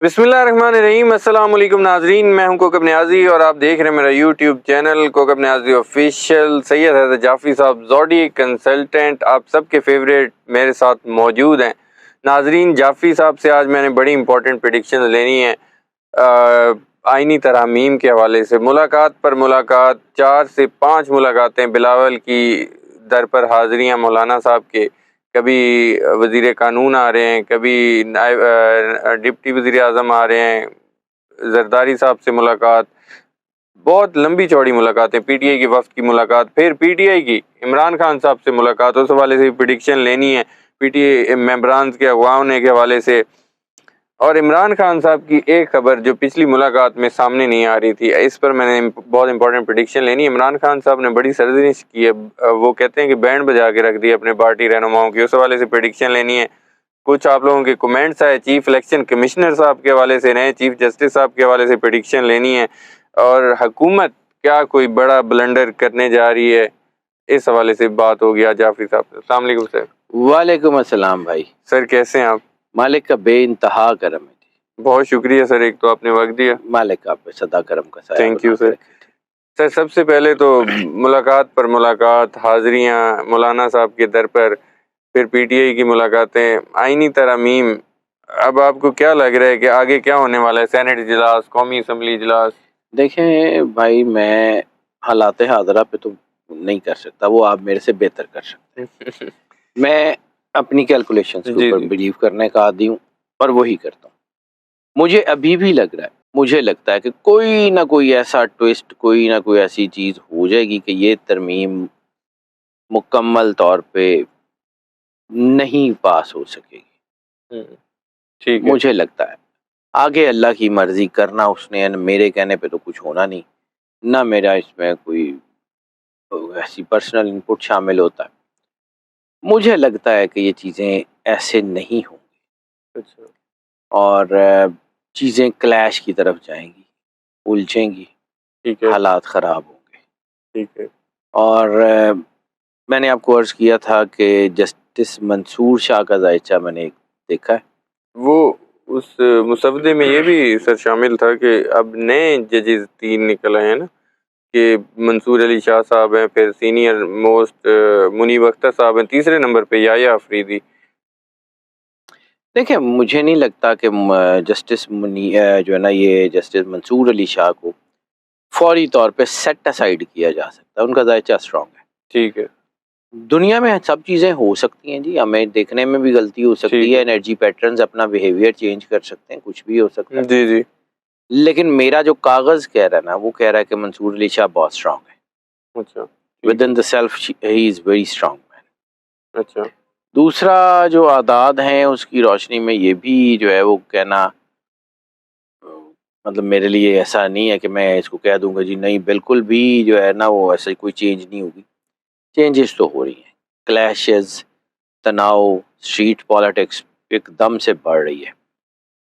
بسم اللہ الرحمن الرحیم۔ السلام علیکم ناظرین، میں ہوں کوکب نیازی اور آپ دیکھ رہے ہیں میرا یوٹیوب چینل کوکب نیازی آفیشیل۔ سید حضرت جعفری صاحب زوڈی کنسلٹنٹ آپ سب کے فیوریٹ میرے ساتھ موجود ہیں۔ ناظرین، جعفری صاحب سے آج میں نے بڑی امپورٹنٹ پریڈکشن لینی ہے آئینی ترامیم کے حوالے سے۔ ملاقات پر ملاقات، 4 سے 5 ملاقاتیں بلاول کی در پر حاضریاں مولانا صاحب کے، کبھی وزیر قانون آ رہے ہیں، کبھی ڈپٹی وزیر اعظم آ رہے ہیں، زرداری صاحب سے ملاقات، بہت لمبی چوڑی ملاقاتیں، پی ٹی آئی کی وفد کی ملاقات، پھر پی ٹی آئی کی عمران خان صاحب سے ملاقات، اس حوالے سے پریڈکشن لینی ہے پی ٹی آئی ممبران کے اغوا ہونے کے حوالے سے۔ اور عمران خان صاحب کی ایک خبر جو پچھلی ملاقات میں سامنے نہیں آ رہی تھی، اس پر میں نے بہت امپورٹنٹ پریڈکشن لینی ہے۔ عمران خان صاحب نے بڑی سرزنش کی ہے، وہ کہتے ہیں کہ بینڈ بجا کے رکھ دی اپنے پارٹی رہنماؤں کی، اس حوالے سے پریڈکشن لینی ہے۔ کچھ آپ لوگوں کے کمنٹس آئے چیف الیکشن کمشنر صاحب کے حوالے سے، نئے چیف جسٹس صاحب کے حوالے سے پریڈکشن لینی ہے، اور حکومت کیا کوئی بڑا بلنڈر کرنے جا رہی ہے، اس حوالے سے بات ہوگی آج جعفری صاحب سے۔ السلام علیکم سر۔ وعلیکم السلام بھائی۔ سر کیسے ہیں آپ؟ مالک کا بے انتہا کرم ہے جی۔ بہت شکریہ سر، ایک تو آپ نے وقت دیا، مالک آپ پہ صدا کرم کا سایہ تھینک یو بنا کے سر۔ رکھے۔ سر سب سے پہلے تو ملاقات پر ملاقات، حاضریاں مولانا صاحب کے در پر، پھر پی ٹی آئی کی ملاقاتیں، آئینی ترامیم، اب آپ کو کیا لگ رہا ہے کہ آگے کیا ہونے والا ہے؟ سینٹ اجلاس، قومی اسمبلی اجلاس؟ دیکھیں بھائی، میں حالات حاضرہ پہ تو نہیں کر سکتا، وہ آپ میرے سے بہتر کر سکتے ہیں۔ میں اپنی کیلکولیشنز کے اوپر بلیو کرنے کا عادی ہوں اور وہی کرتا ہوں۔ مجھے ابھی بھی لگ رہا ہے، مجھے لگتا ہے کہ کوئی نہ کوئی ایسا ٹویسٹ، کوئی نہ کوئی ایسی چیز ہو جائے گی کہ یہ ترمیم مکمل طور پہ نہیں پاس ہو سکے گی۔ ٹھیک ہے، مجھے لگتا ہے آگے اللہ کی مرضی، کرنا اس نے، میرے کہنے پہ تو کچھ ہونا نہیں، نہ میرا اس میں کوئی ایسی پرسنل انپٹ شامل ہوتا ہے۔ مجھے لگتا ہے کہ یہ چیزیں ایسے نہیں ہوں گی اچھا اور چیزیں کلیش کی طرف جائیں گی، الجھیں گی، ٹھیک ہے، حالات خراب ہوں گے۔ ٹھیک ہے، اور میں نے آپ کو عرض کیا تھا کہ جسٹس منصور شاہ کا ذائچہ میں نے دیکھا ہے۔ وہ اس مسودے میں یہ بھی سر شامل تھا کہ اب نئے ججز 3 نکل آئے ہیں نا، کہ منصور علی شاہ صاحب ہیں، پھر سینئر موسٹ منیب اختر صاحب ہیں، تیسرے نمبر پہ یحییٰ آفریدی۔ دیکھیں، مجھے نہیں لگتا کہ جسٹس جو ہے نا، یہ جسٹس منصور علی شاہ کو فوری طور پہ سیٹ اسائیڈ کیا جا سکتا، ان کا ذائچہ اسٹرانگ ہے۔ ٹھیک ہے، دنیا میں سب چیزیں ہو سکتی ہیں جی، ہمیں دیکھنے میں بھی غلطی ہو سکتی ہے، انرجی پیٹرنز اپنا بیہیویئر چینج کر سکتے ہیں، کچھ بھی ہو سکتا ہے۔ جی جی، لیکن میرا جو کاغذ کہہ رہا ہے نا، وہ کہہ رہا ہے کہ منصور علی شاہ بہت اسٹرانگ ہے، اچھا with in the self he is very strong man. اچھا، دوسرا جو اعداد ہیں اس کی روشنی میں یہ بھی جو ہے وہ کہنا، مطلب میرے لیے ایسا نہیں ہے کہ میں اس کو کہہ دوں گا جی نہیں، بالکل بھی جو ہے نا وہ ایسا کوئی چینج نہیں ہوگی۔ چینجز تو ہو رہی ہیں، کلیشز، تناؤ، اسٹریٹ پالیٹکس ایک دم سے بڑھ رہی ہے۔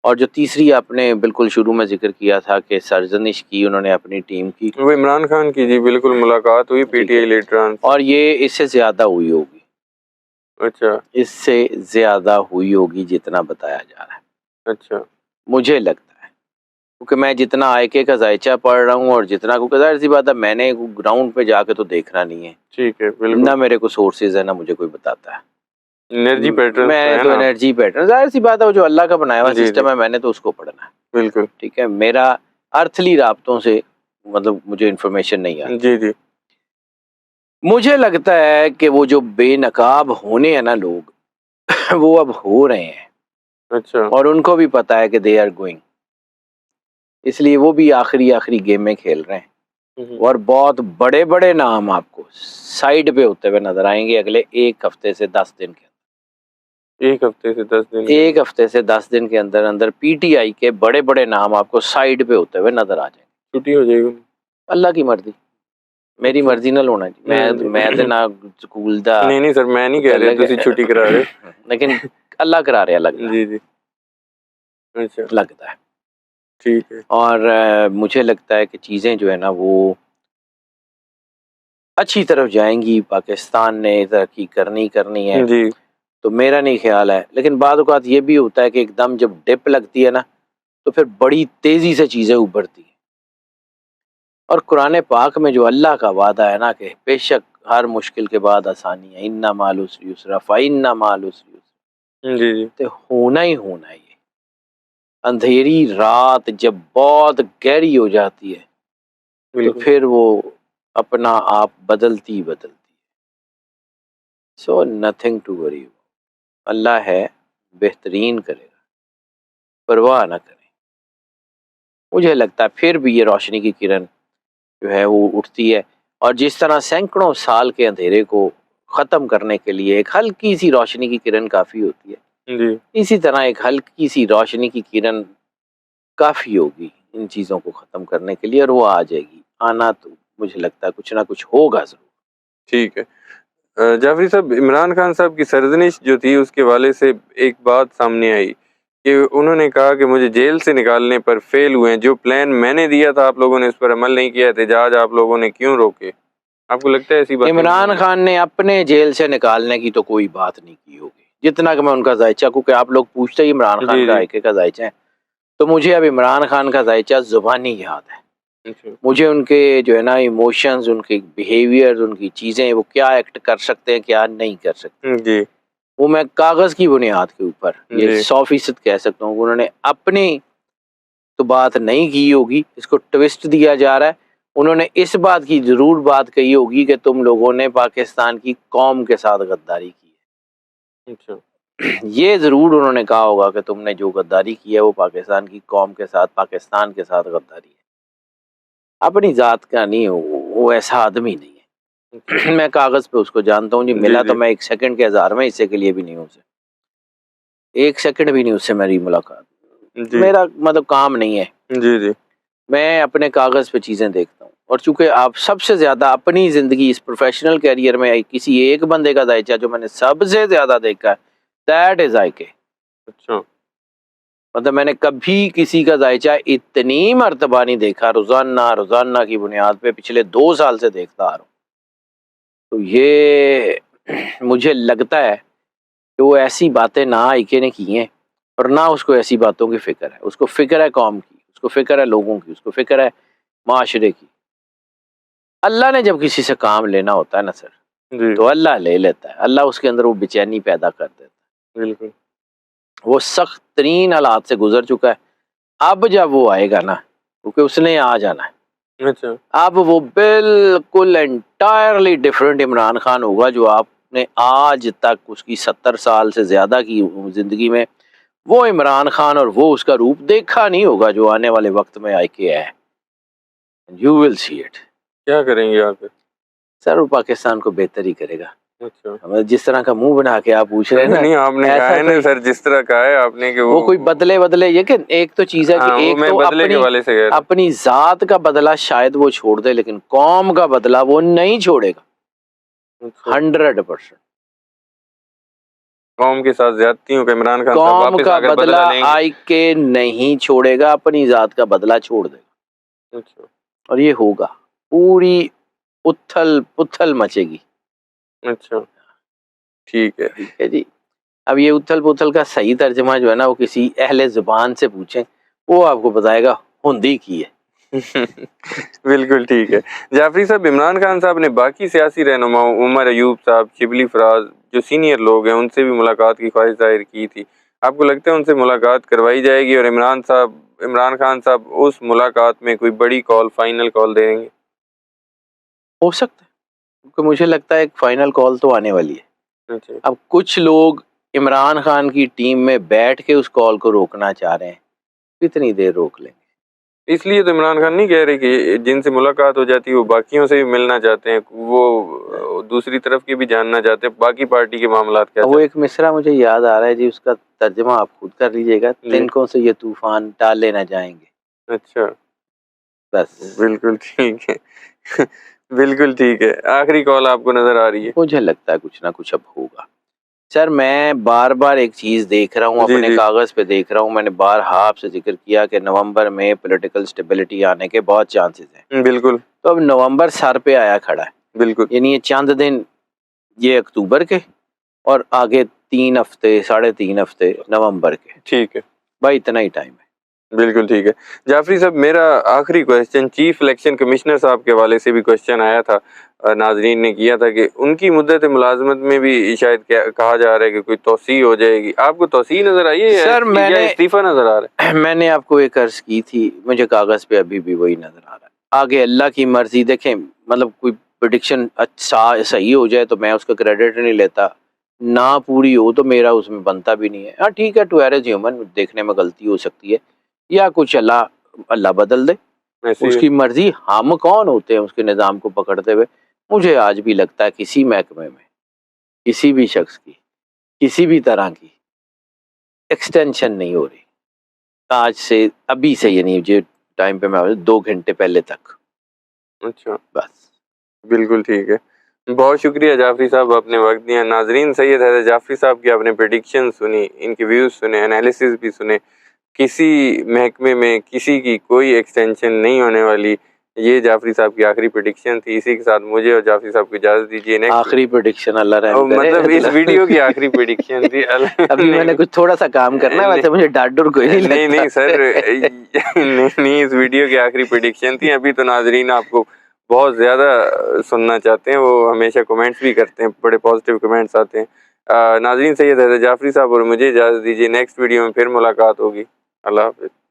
اور جو تیسری آپ نے بالکل شروع میں ذکر کیا تھا کہ سرزنش کی انہوں نے اپنی ٹیم کی، وہ عمران خان کی جی بالکل ملاقات ہوئی پی ٹی آئی لیڈران، اور یہ اس سے زیادہ ہوئی ہوگی، اچھا اس سے زیادہ ہوئی ہوگی جتنا بتایا جا رہا ہے، اچھا، مجھے لگتا ہے، کیونکہ میں جتنا آئی کے کا ذائچہ پڑھ رہا ہوں اور جتنا، کیونکہ ظاہر سی بات ہے میں نے گراؤنڈ پہ جا کے تو دیکھنا نہیں ہے، ٹھیک ہے، بالکل، نہ میرے کو سورسز ہے، نہ مجھے کوئی بتاتا ہے۔ انرجی پیٹرن میں ہے تو نا، انرجی پیٹرن، ظاہر سی بات ہے وہ جو اللہ کا بنایا ہوا جی سسٹم جی ہے، میں نے تو اس کو پڑھنا ہے، بالکل، ٹھیک ہے۔ میرا ارتھلی رابطوں سے مطلب مجھے انفارمیشن نہیں آتی۔ جی جی، مجھے لگتا ہے کہ وہ جو بے نقاب ہونے ہیں نا لوگ، وہ اب ہو رہے ہیں، اچھا اور ان کو بھی پتا ہے کہ دے آر گوئنگ، اس لیے وہ بھی آخری گیم کھیل رہے ہیں، اور بہت بڑے بڑے نام آپ کو سائیڈ پہ ہوتے ہوئے نظر آئیں گے اگلے 1 ہفتے سے 10 دن کے اندر۔ 1 ہفتے سے 10 دن 1 ہفتے سے 10 دن کے اندر اندر پی ٹی آئی کے بڑے بڑے نام آپ کو سائیڈ پہ ہوتے ہوئے نظر آ جائیں گے۔ چھٹی ہو جائے گی، اللہ کی مرضی، میری مرضی نہ ہونا جی، میں تے نہ سکول دا، نہیں سر، میں نہیں کہہ رہا تسی چھٹی کرا رہے ہو، لیکن اللہ کرا رہا لگتا ہے، جی جی، اچھا لگتا ہے۔ ٹھیک ہے، اور مجھے لگتا ہے کہ چیزیں جو ہے نا وہ اچھی طرف جائیں گی، پاکستان نے ترقی کرنی ہے، جی تو میرا نہیں خیال ہے، لیکن بعض اوقات یہ بھی ہوتا ہے کہ ایک دم جب ڈپ لگتی ہے نا تو پھر بڑی تیزی سے چیزیں ابھرتی ہیں. اور قرآن پاک میں جو اللہ کا وعدہ ہے نا کہ بے شک ہر مشکل کے بعد آسانی ہے، ان مع العسر یسرا فإن مع العسر یسرا، جی جی تو ہونا ہی ہونا ہے. یہ اندھیری رات جب بہت گہری ہو جاتی ہے تو بالکل. پھر وہ اپنا آپ بدلتی ہے. سو نتھنگ ٹو وری، اللہ ہے بہترین کرے گا، پرواہ نہ کریں. مجھے لگتا ہے پھر بھی یہ روشنی کی کرن جو ہے وہ اٹھتی ہے، اور جس طرح سینکڑوں سال کے اندھیرے کو ختم کرنے کے لیے ایک ہلکی سی روشنی کی کرن کافی ہوتی ہے، جی اسی طرح ایک ہلکی سی روشنی کی کرن کافی ہوگی ان چیزوں کو ختم کرنے کے لیے، اور وہ آ جائے گی. آنا تو مجھے لگتا ہے کچھ نہ کچھ ہوگا ضرور. ٹھیک ہے. جعفری صاحب، عمران خان صاحب کی سرزنش جو تھی اس کے حوالے سے ایک بات سامنے آئی کہ انہوں نے کہا کہ مجھے جیل سے نکالنے پر فیل ہوئے ہیں، جو پلان میں نے دیا تھا آپ لوگوں نے اس پر عمل نہیں کیا، احتجاج آپ لوگوں نے کیوں روکے؟ آپ کو لگتا ہے ایسی بات؟ عمران خان نے اپنے جیل سے نکالنے کی تو کوئی بات نہیں کی ہوگی، جتنا کہ میں ان کا ذائچہ، کیونکہ آپ لوگ پوچھتے ہی عمران خان جی کا جی. ایک کا ذائچہ ہے، تو مجھے اب عمران خان کا ذائچہ زبانی یاد ہے. اچھا. مجھے ان کے جو ہے نا ایموشنز، ان کے بیہیویئر، ان کی چیزیں، وہ کیا ایکٹ کر سکتے ہیں کیا نہیں کر سکتے، جی وہ میں کاغذ کی بنیاد کے اوپر یہ جی 100% کہہ سکتا ہوں کہ انہوں نے اپنی تو بات نہیں کی ہوگی، اس کو ٹوسٹ دیا جا رہا ہے. انہوں نے اس بات کی ضرور بات کہی ہوگی کہ تم لوگوں نے پاکستان کی قوم کے ساتھ غداری کی ہے. اچھا. یہ ضرور انہوں نے کہا ہوگا کہ تم نے جو غداری کی ہے وہ پاکستان کی قوم کے ساتھ، پاکستان کے ساتھ غداری ہے. اپنی ذات کا نہیں، وہ ایسا آدمی نہیں ہے. میں کاغذ پہ اس کو جانتا ہوں جی، ملا تو میں 1 سیکنڈ کے 1000ویں حصے کے لیے بھی نہیں ہوں، اسے 1 سیکنڈ بھی نہیں اس سے میری ملاقات. جی میرا مطلب کام نہیں ہے، جی جی میں اپنے کاغذ پہ چیزیں دیکھتا ہوں. اور چونکہ آپ سب سے زیادہ اپنی زندگی اس پروفیشنل کیریئر میں کسی ایک بندے کا ذائچہ جو میں نے سب سے زیادہ دیکھا ہے، دیٹ از آئی کے. اچھا. مطلب میں نے کبھی کسی کا ذائچہ اتنی مرتبہ نہیں دیکھا، روزانہ کی بنیاد پہ پچھلے 2 سال سے دیکھتا آ رہا ہوں. تو یہ مجھے لگتا ہے کہ وہ ایسی باتیں نہ آئیکے نے کی ہیں، اور نہ اس کو ایسی باتوں کی فکر ہے. اس کو فکر ہے قوم کی، اس کو فکر ہے لوگوں کی، اس کو فکر ہے معاشرے کی. اللہ نے جب کسی سے کام لینا ہوتا ہے نا سر، جی تو اللہ لے لیتا ہے. اللہ اس کے اندر وہ بے چینی پیدا کر دیتا ہے. بالکل. وہ سخت ترین حالات سے گزر چکا ہے. اب جب وہ آئے گا نا، کیونکہ اس نے آ جانا ہے، اچھا. اب وہ بالکل انٹائرلی ڈیفرنٹ عمران خان ہوگا جو آپ نے آج تک اس کی 70 سال سے زیادہ کی زندگی میں وہ عمران خان اور وہ اس کا روپ دیکھا نہیں ہوگا جو آنے والے وقت میں آئی کے ہے. You will see it. کیا کریں گے آپ؟ سر وہ پاکستان کو بہتر ہی کرے گا. اچھا. جس طرح کا منہ بنا کے آپ پوچھ رہے ہیں نہیں آپ نے کہا ایسا ہے نا سر، جس طرح کہا ہے آپ نے کہ وہ کوئی بدلے یہ کہ ایک تو چیز ہے کہ ہاں، وہ ایک میں تو بدلے کے والے سے کہہ رہا ہوں. اپنی ذات کا بدلہ شاید وہ چھوڑ دے، لیکن قوم کا بدلہ وہ نہیں چھوڑے گا. اچھا. 100%. قوم کے ساتھ زیادتیوں کا عمران خان صاحب قوم واپس کا آ کر بدلہ بدلہ لیں گے. آئی کے نہیں چھوڑے گا، اپنی ذات کا بدلہ چھوڑ دے گا. اچھا. اور یہ ہوگا، پوری اتھل پتھل مچے گی. اچھا ٹھیک ہے. ٹھیک ہے جی. اب یہ اتھل پتھل کا صحیح ترجمہ جو ہے نا وہ کسی اہل زبان سے پوچھیں، وہ آپ کو بتائے گا ہندی کی ہے. بالکل ٹھیک ہے. جعفری صاحب، عمران خان صاحب نے باقی سیاسی رہنماؤں عمر ایوب صاحب، شبلی فراز جو سینئر لوگ ہیں ان سے بھی ملاقات کی خواہش ظاہر کی تھی. آپ کو لگتا ہے ان سے ملاقات کروائی جائے گی اور عمران خان صاحب اس ملاقات میں کوئی بڑی کال، فائنل کال دیں گے؟ ہو سکتا ہے، کیونکہ مجھے لگتا ہے ایک فائنل کال تو آنے والی ہے. اچھا. اب کچھ لوگ عمران خان کی ٹیم میں بیٹھ کے اس کال کو روکنا چاہ رہے ہیں، کتنی دیر روک لیں گے؟ اس لیے تو عمران خان نہیں کہہ رہے کہ جن سے ملاقات ہو جاتی ہے وہ باقیوں سے بھی ملنا چاہتے ہیں، وہ دوسری طرف کی بھی جاننا چاہتے ہیں باقی پارٹی کے معاملات کیا وہ ایک مصرع مجھے یاد آ رہا ہے جی، اس کا ترجمہ آپ خود کر لیجئے گا. جی. تنکوں سے یہ طوفان ٹالے نہ جائیں گے. اچھا. بس بالکل ٹھیک ہے. بالکل ٹھیک ہے. آخری کال آپ کو نظر آ رہی ہے؟ مجھے لگتا ہے کچھ نہ کچھ اب ہوگا. سر میں بار بار ایک چیز دیکھ رہا ہوں، جی اپنے جی کاغذ پہ دیکھ رہا ہوں. میں نے بارہا آپ سے ذکر کیا کہ نومبر میں پولیٹیکل سٹیبلٹی آنے کے بہت چانسز ہیں. بالکل. تو اب نومبر سر پہ آیا کھڑا ہے، بالکل. یعنی یہ چند دن یہ اکتوبر کے اور آگے 3 ہفتے 3.5 ہفتے نومبر کے. ٹھیک ہے بھائی اتنا ہی ٹائم ہے. بالکل ٹھیک ہے جعفری صاحب. میرا آخری کویشچن چیف الیکشن کمشنر صاحب کے حوالے سے بھی کویشچن آیا تھا, ناظرین نے کیا تھا کہ ان کی مدت ملازمت میں بھی شاید کہا جا رہا ہے کہ کوئی توسیع ہو جائے گی. آپ کو توسیع نظر آئی ہے سر میں یا نے استعفیٰ نظر آ رہا ہے؟ میں نے آپ کو ایک عرض کی تھی, مجھے کاغذ پہ ابھی بھی وہی نظر آ رہا ہے. آگے اللہ کی مرضی. دیکھیں مطلب کوئی پریڈکشن صحیح ہو جائے تو میں اس کا کریڈٹ نہیں لیتا, نہ پوری ہو تو میرا اس میں بنتا بھی نہیں ہے. ہاں ٹھیک ہے, ٹو ایرز ہیومن, دیکھنے میں غلطی ہو سکتی ہے یا کچھ اللہ بدل دے, اس کی مرضی. ہم کون ہوتے ہیں اس کے نظام کو پکڑتے ہوئے؟ مجھے آج بھی لگتا ہے کسی محکمے میں کسی بھی شخص کی کسی بھی طرح کی ایکسٹینشن نہیں ہو رہی آج سے, ابھی سے, یعنی جو ٹائم پہ میں 2 گھنٹے پہلے تک. اچھا بس بالکل ٹھیک ہے. بہت شکریہ جعفری صاحب, آپ نے وقت دیا. ناظرین, سید حیدر جعفری صاحب کی آپ نے پریڈکشن سنی, ان کے ویوز سنے, انالیسز بھی سنے. کسی محکمے میں کسی کی کوئی ایکسٹینشن نہیں ہونے والی, یہ جعفری صاحب کی آخری پریڈکشن تھی. اسی کے ساتھ مجھے اور جعفری صاحب کو اجازت دیجیے. آخری پریڈکشن اللہ رحم کرے, مطلب اس ویڈیو کی آخری پریڈکشن تھی. ابھی میں نے کچھ تھوڑا سا کام کرنا ہے, ویسے مجھے ڈانٹ ڈر کوئی نہیں لگتا. نہیں سر, نہیں, اس ویڈیو کی آخری پریڈکشن تھی. ابھی تو ناظرین آپ کو بہت زیادہ سننا چاہتے ہیں, وہ ہمیشہ کمنٹس بھی کرتے ہیں, بڑے پازیٹیو کمنٹس آتے ہیں. ناظرین, سید حیدر جعفری صاحب اور مجھے اجازت دیجیے. نیکسٹ ویڈیو میں پھر ملاقات ہوگی. اللہ حافظ.